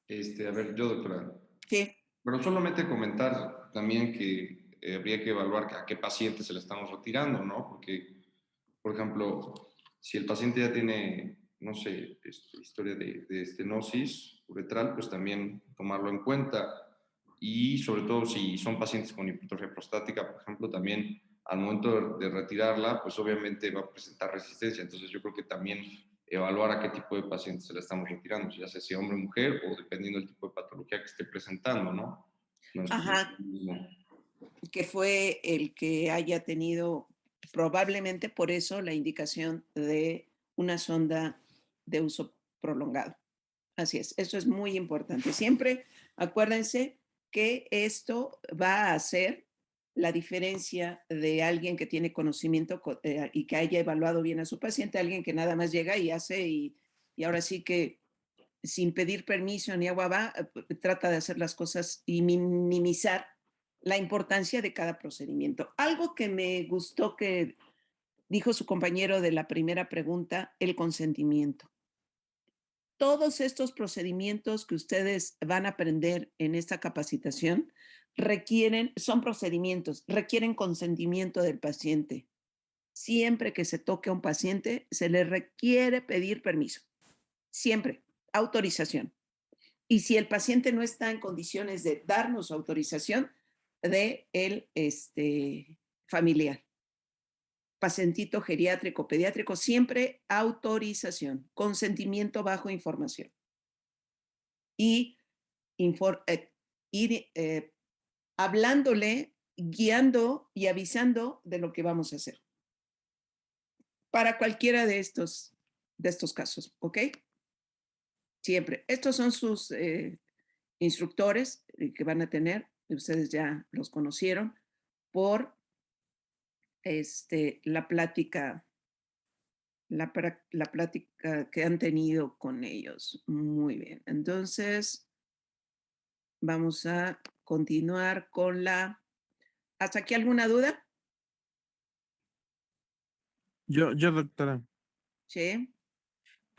A ver, yo, doctora. Sí. Pero solamente comentar también que habría que evaluar a qué paciente se le estamos retirando, ¿no? Porque, por ejemplo, si el paciente ya tiene, no sé, historia de estenosis uretral, pues también tomarlo en cuenta. Y sobre todo si son pacientes con hipertrofia prostática, por ejemplo, también al momento de retirarla, pues obviamente va a presentar resistencia. Entonces yo creo que también evaluar a qué tipo de paciente se la estamos retirando, ya sea si hombre o mujer, o dependiendo del tipo de patología que esté presentando, ¿no? No es Ajá, lo mismo. que fue el que haya tenido probablemente por eso la indicación de una sonda de uso prolongado. Así es, eso es muy importante. Siempre acuérdense que esto va a hacer la diferencia de alguien que tiene conocimiento y que haya evaluado bien a su paciente, alguien que nada más llega y hace y ahora sí que sin pedir permiso ni agua va, trata de hacer las cosas y minimizar la importancia de cada procedimiento. Algo que me gustó que dijo su compañero de la primera pregunta, el consentimiento. Todos estos procedimientos que ustedes van a aprender en esta capacitación son procedimientos, requieren consentimiento del paciente. Siempre que se toque a un paciente, se le requiere pedir permiso. Siempre, autorización. Y si el paciente no está en condiciones de darnos autorización, de el familiar. Pacientito geriátrico, pediátrico, siempre autorización, consentimiento bajo información. Y ir hablándole, guiando y avisando de lo que vamos a hacer. Para cualquiera de estos casos, ¿ok? Siempre. Estos son sus instructores que van a tener, ustedes ya los conocieron, por la plática que han tenido con ellos. Muy bien. Entonces, vamos a continuar con ¿Hasta aquí alguna duda? Yo, doctora. Sí.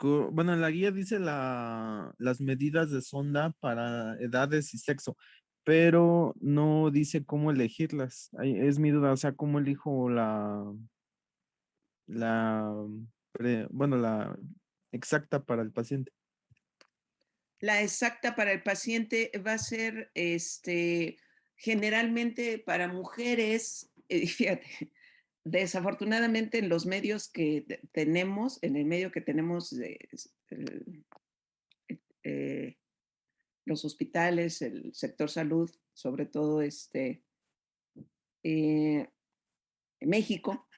Bueno, en la guía dice las medidas de sonda para edades y sexo, pero no dice cómo elegirlas. Es mi duda, o sea, cómo elijo la exacta para el paciente. La exacta para el paciente va a ser generalmente para mujeres, fíjate, desafortunadamente en los medios que tenemos, en el medio que tenemos los hospitales, el sector salud, sobre todo México,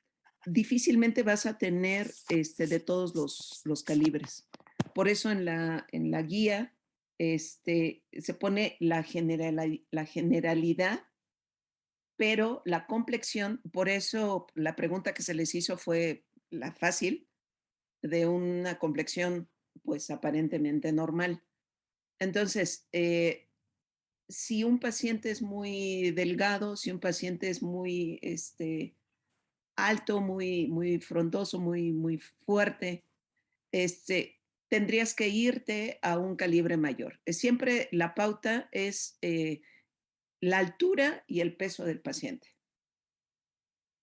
difícilmente vas a tener de todos los calibres. Por eso en la guía se pone la generalidad, pero la complexión, por eso la pregunta que se les hizo fue la fácil, de una complexión pues aparentemente normal. Entonces, si un paciente es muy delgado, si un paciente es muy alto, muy frondoso, muy fuerte, tendrías que irte a un calibre mayor. Siempre la pauta es la altura y el peso del paciente.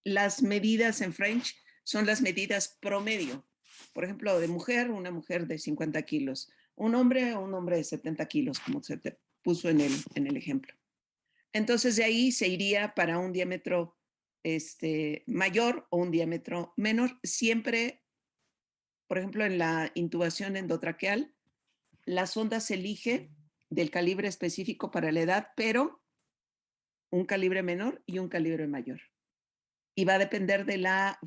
Las medidas en French son las medidas promedio. Por ejemplo, de mujer, una mujer de 50 kilos. Un hombre de 70 kilos, como se te puso en el ejemplo. Entonces, de ahí se iría para un diámetro mayor o un diámetro menor. Siempre, por ejemplo, en la intubación endotraqueal, la sonda se elige del calibre específico para la edad, pero un calibre menor y un calibre mayor. Y va a depender de la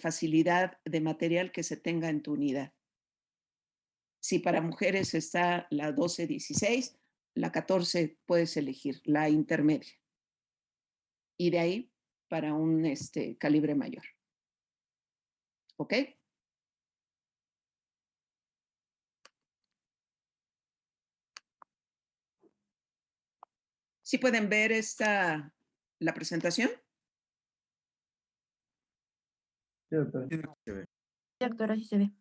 facilidad de material que se tenga en tu unidad. Si para mujeres está la 12-16, la 14 puedes elegir, la intermedia. Y de ahí para un calibre mayor. ¿Ok? ¿Sí pueden ver la presentación? Sí, doctora. Sí, doctora, sí se ve.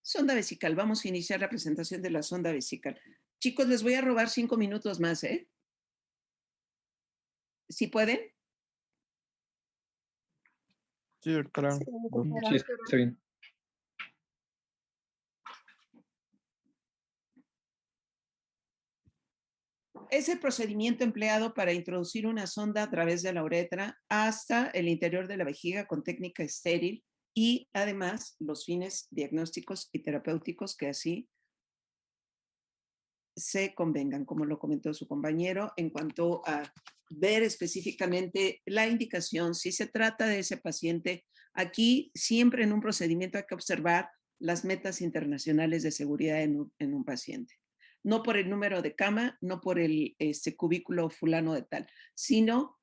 Sonda vesical. Vamos a iniciar la presentación de la sonda vesical. Chicos, les voy a robar 5 minutos más, ¿eh? ¿Sí pueden? Sí, doctora. Sí, doctora. Sí, está bien. Es el procedimiento empleado para introducir una sonda a través de la uretra hasta el interior de la vejiga con técnica estéril y además los fines diagnósticos y terapéuticos que así se convengan, como lo comentó su compañero, en cuanto a ver específicamente la indicación, si se trata de ese paciente. Aquí siempre en un procedimiento hay que observar las metas internacionales de seguridad en un paciente. No por el número de cama, no por el cubículo fulano de tal, sino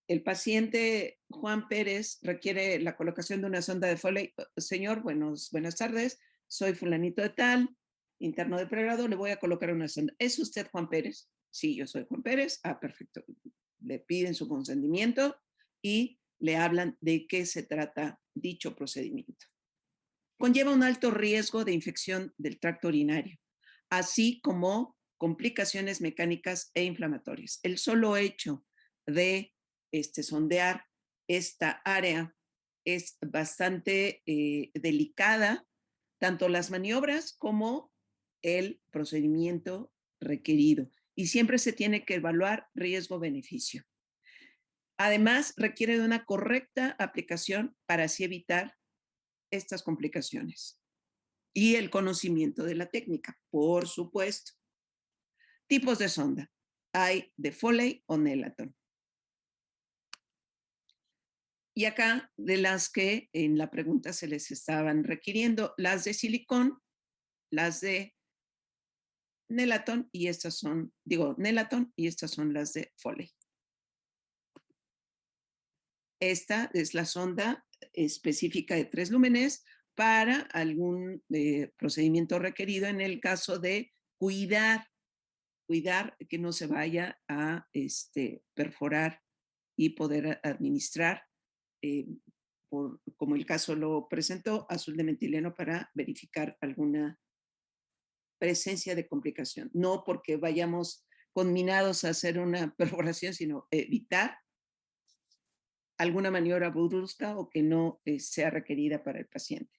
el paciente Juan Pérez requiere la colocación de una sonda de Foley. Señor, buenas tardes, soy fulanito de tal, interno de pregrado, le voy a colocar una sonda. ¿Es usted Juan Pérez? Sí, yo soy Juan Pérez. Ah, perfecto. Le piden su consentimiento y le hablan de qué se trata dicho procedimiento. Conlleva un alto riesgo de infección del tracto urinario, así como complicaciones mecánicas e inflamatorias. El solo hecho de sondear esta área es bastante delicada, tanto las maniobras como el procedimiento requerido. Y siempre se tiene que evaluar riesgo-beneficio. Además, requiere de una correcta aplicación para así evitar estas complicaciones. Y el conocimiento de la técnica, por supuesto. Tipos de sonda. Hay de Foley o Nelaton. Y acá, de las que en la pregunta se les estaban requiriendo, las de silicón, las de Nelaton, y estas son, Nelaton, y estas son las de Foley. Esta es la sonda específica de 3 lúmenes para algún procedimiento requerido en el caso de cuidar que no se vaya a perforar y poder administrar, como el caso lo presentó, azul de metileno para verificar alguna presencia de complicación. No porque vayamos conminados a hacer una perforación, sino evitar alguna maniobra brusca o que no sea requerida para el paciente.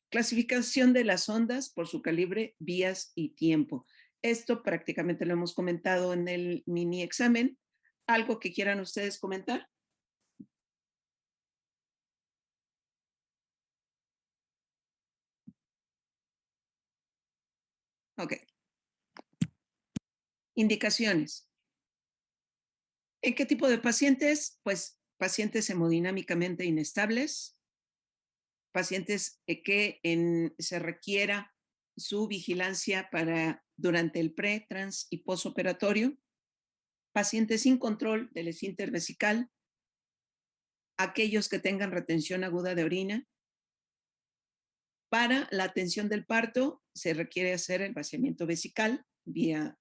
Clasificación de las ondas por su calibre, vías y tiempo. Esto prácticamente lo hemos comentado en el mini examen. ¿Algo que quieran ustedes comentar? Ok. Indicaciones. ¿En qué tipo de pacientes? Pues pacientes hemodinámicamente inestables, pacientes que se requiera su vigilancia durante el pre, trans y posoperatorio, pacientes sin control del esfínter vesical, aquellos que tengan retención aguda de orina. Para la atención del parto se requiere hacer el vaciamiento vesical vía,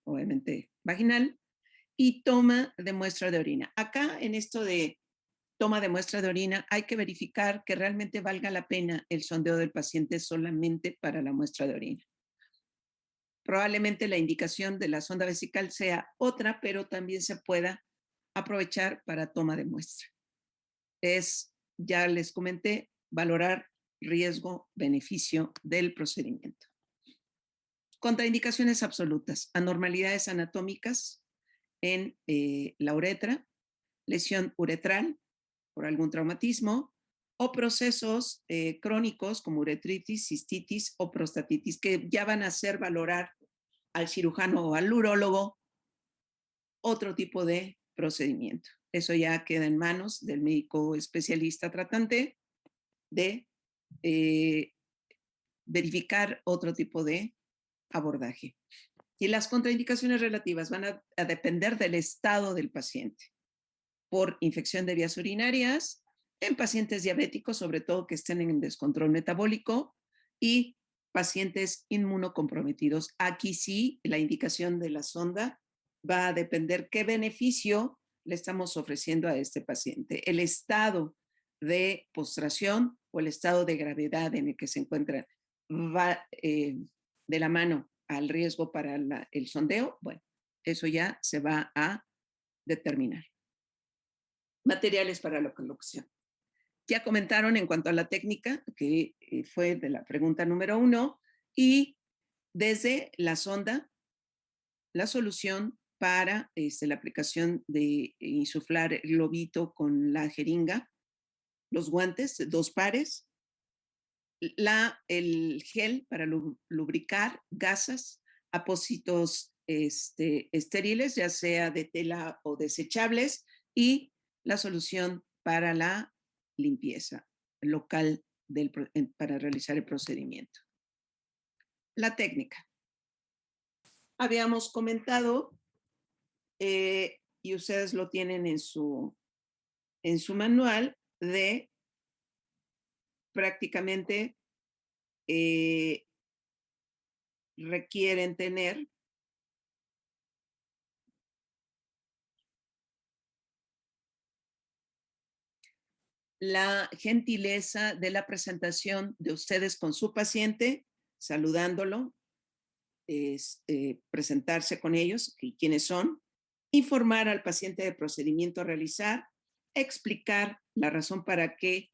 obviamente, vaginal y toma de muestra de orina. Acá en esto de toma de muestra de orina hay que verificar que realmente valga la pena el sondeo del paciente solamente para la muestra de orina. Probablemente la indicación de la sonda vesical sea otra, pero también se pueda aprovechar para toma de muestra. Ya les comenté, valorar riesgo-beneficio del procedimiento. Contraindicaciones absolutas, anormalidades anatómicas en la uretra, lesión uretral por algún traumatismo o procesos crónicos como uretritis, cistitis o prostatitis que ya van a hacer valorar al cirujano o al urólogo otro tipo de procedimiento. Eso ya queda en manos del médico especialista tratante de verificar otro tipo de abordaje. Y las contraindicaciones relativas van a depender del estado del paciente por infección de vías urinarias, en pacientes diabéticos, sobre todo que estén en descontrol metabólico, y pacientes inmunocomprometidos. Aquí sí, la indicación de la sonda va a depender qué beneficio le estamos ofreciendo a este paciente. El estado de postración o el estado de gravedad en el que se encuentra va de la mano al riesgo para el sondeo. Bueno, eso ya se va a determinar. Materiales para la colocación. Ya comentaron en cuanto a la técnica, que fue de la pregunta número 1, y desde la sonda la solución para la aplicación de insuflar el globito con la jeringa, los guantes, 2 pares, el gel para lubricar, gasas, apósitos estériles, ya sea de tela o desechables, y la solución para la limpieza local para realizar el procedimiento. La técnica. Habíamos comentado, y ustedes lo tienen en su manual, de prácticamente requieren tener la gentileza de la presentación de ustedes con su paciente, saludándolo, presentarse con ellos, quiénes son, informar al paciente del procedimiento a realizar, explicar la razón para qué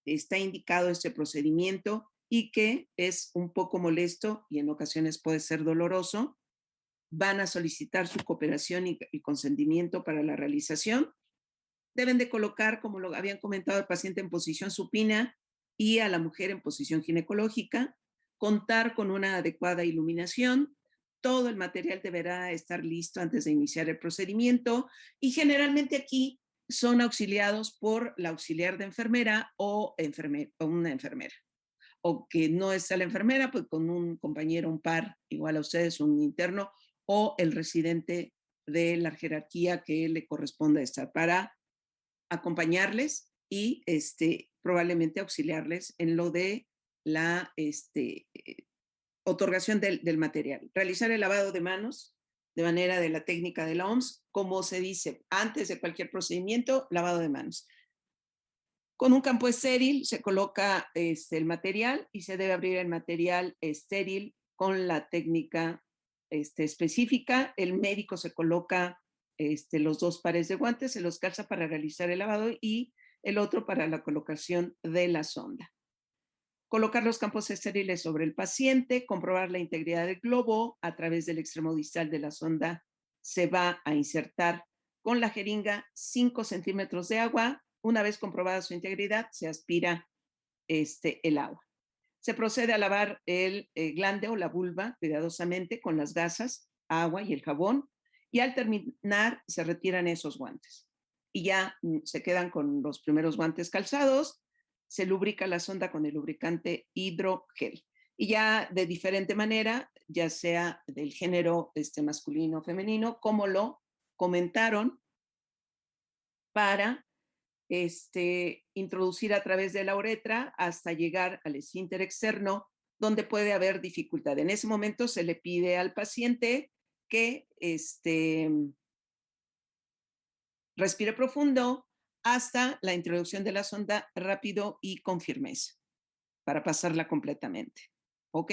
está indicado este procedimiento y que es un poco molesto y en ocasiones puede ser doloroso. Van a solicitar su cooperación y consentimiento para la realización. Deben de colocar, como lo habían comentado, al paciente en posición supina y a la mujer en posición ginecológica, contar con una adecuada iluminación. Todo el material deberá estar listo antes de iniciar el procedimiento y generalmente aquí son auxiliados por la auxiliar de enfermera o una enfermera. O que no está la enfermera, pues con un compañero, un par, igual a ustedes, un interno, o el residente de la jerarquía que le corresponda estar para acompañarles y probablemente auxiliarles en lo de la otorgación del material. Realizar el lavado de manos de manera de la técnica de la OMS, como se dice, antes de cualquier procedimiento, lavado de manos. Con un campo estéril se coloca el material y se debe abrir el material estéril con la técnica específica. El médico se coloca los 2 pares de guantes, se los calza para realizar el lavado y el otro para la colocación de la sonda. Colocar los campos estériles sobre el paciente, comprobar la integridad del globo a través del extremo distal de la sonda. Se va a insertar con la jeringa 5 centímetros de agua. Una vez comprobada su integridad, se aspira el agua. Se procede a lavar el glande o la vulva cuidadosamente con las gasas, agua y el jabón, y al terminar se retiran esos guantes. Y ya se quedan con los primeros guantes calzados, se lubrica la sonda con el lubricante hidrogel. Y ya de diferente manera, ya sea del género masculino o femenino, como lo comentaron, para introducir a través de la uretra hasta llegar al esfínter externo, donde puede haber dificultad. En ese momento se le pide al paciente que respire profundo hasta la introducción de la sonda rápido y con firmeza para pasarla completamente. ¿Ok?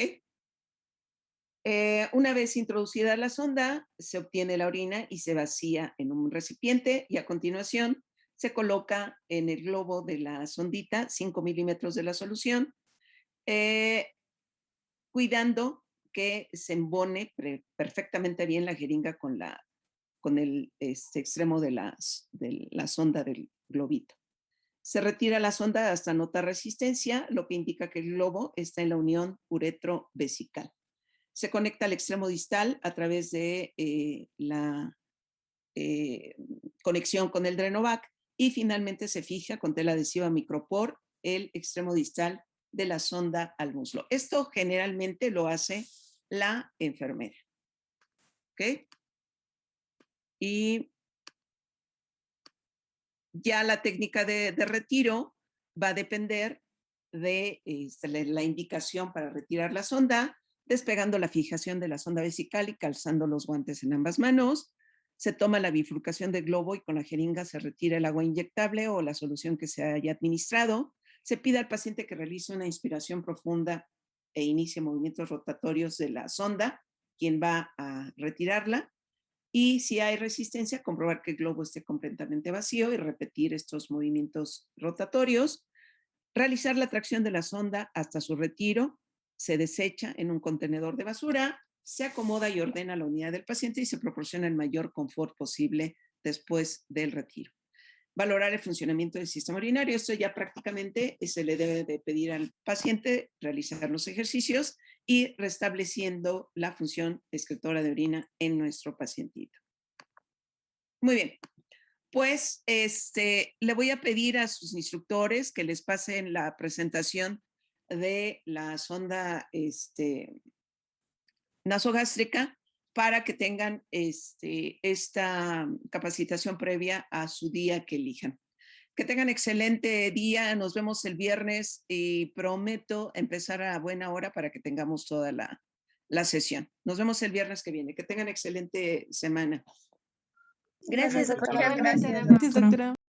Una vez introducida la sonda, se obtiene la orina y se vacía en un recipiente y a continuación se coloca en el globo de la sondita 5 milímetros de la solución, cuidando que se embone perfectamente bien la jeringa con el extremo de la sonda del globito. Se retira la sonda hasta notar resistencia, lo que indica que el globo está en la unión uretrovesical. Se conecta al extremo distal a través de la conexión con el Drenovac y finalmente se fija con tela adhesiva micropor el extremo distal de la sonda al muslo. Esto generalmente lo hace la enfermera. ¿Ok? Y ya la técnica de retiro va a depender de la indicación para retirar la sonda, despegando la fijación de la sonda vesical y calzando los guantes en ambas manos. Se toma la bifurcación del globo y con la jeringa se retira el agua inyectable o la solución que se haya administrado. Se pide al paciente que realice una inspiración profunda e inicie movimientos rotatorios de la sonda, quien va a retirarla. Y si hay resistencia, comprobar que el globo esté completamente vacío y repetir estos movimientos rotatorios. Realizar la tracción de la sonda hasta su retiro. Se desecha en un contenedor de basura. se acomoda y ordena la unidad del paciente y se proporciona el mayor confort posible después del retiro. Valorar el funcionamiento del sistema urinario. Esto ya prácticamente se le debe de pedir al paciente realizar los ejercicios y restableciendo la función excretora de orina en nuestro pacientito. Muy bien. Pues le voy a pedir a sus instructores que les pasen la presentación de la sonda nasogástrica para que tengan esta capacitación previa a su día que elijan. Que tengan excelente día. Nos vemos el viernes y prometo empezar a buena hora para que tengamos toda la sesión. Nos vemos el viernes que viene. Que tengan excelente semana. Gracias, doctora. Muchas gracias, Gracias, doctora.